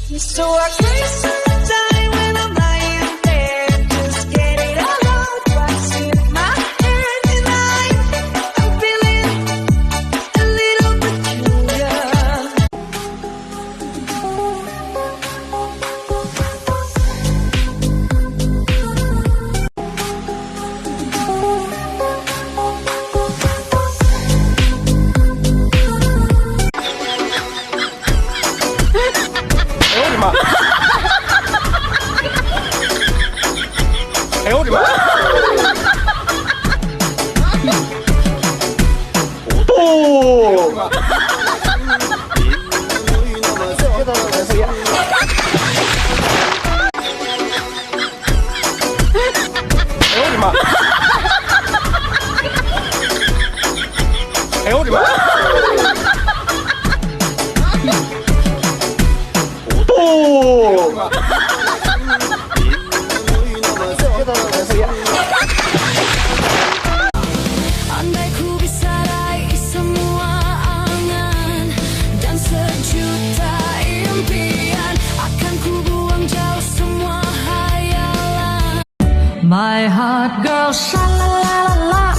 So I waste the time when I'm lying there. Just get it all out. What's in my head tonight? I'm feeling a little peculiar. Andai ku bisa raih semua angan dan sejuta impian, akan ku buang jauh semua hayalan. My heart goes sha-la-la-la-la,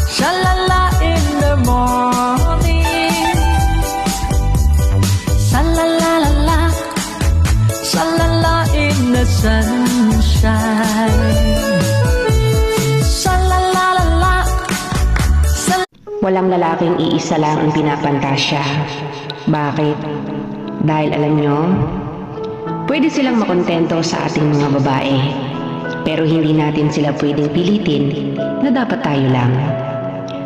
sha-la-la in the morning. Sha-la-la-la-la, sha-la-la in the sunshine. Sha-la-la-la-la, Walang lalaking iisa lang ang pinapantasya. Bakit? Dahil alam nyo, pwede silang makontento sa ating mga babae. Pero hindi natin sila pwedeng pilitin na dapat tayo lang.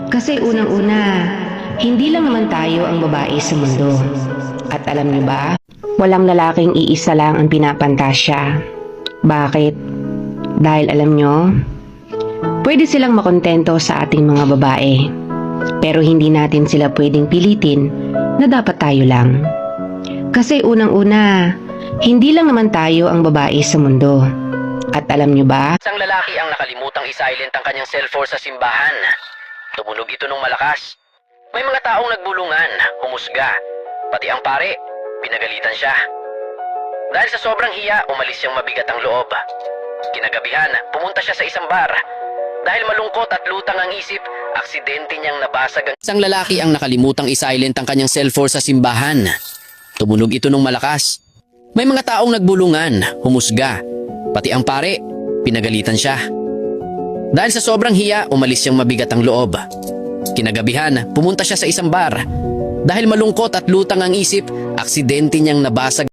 Kasi unang-una, hindi lang naman tayo ang babae sa mundo. At alam nyo ba, walang lalaking iisa lang ang pinapantasya. Bakit? Dahil alam nyo, pwede silang makontento sa ating mga babae. Pero hindi natin sila pwedeng pilitin na dapat tayo lang. Kasi unang-una, hindi lang naman tayo ang babae sa mundo. At alam nyo ba? Isang lalaki ang nakalimutang isilent ang kanyang cellphone sa simbahan. Tumunog ito ng malakas. May mga taong nagbulungan, humusga. Pati ang pare, pinagalitan siya. Dahil sa sobrang hiya, umalis siyang mabigat ang loob. Kinagabihan, pumunta siya sa isang bar. Dahil malungkot at lutang ang isip, aksidente niyang nabasag ang... Isang lalaki ang nakalimutang isilent ang kanyang cellphone sa simbahan. Tumunog ito ng malakas. May mga taong nagbulungan, humusga. Pati ang pare, pinagalitan siya. Dahil sa sobrang hiya, umalis siyang mabigat ang loob. Kinagabihan, pumunta siya sa isang bar. Dahil malungkot at lutang ang isip, aksidente niyang nabasag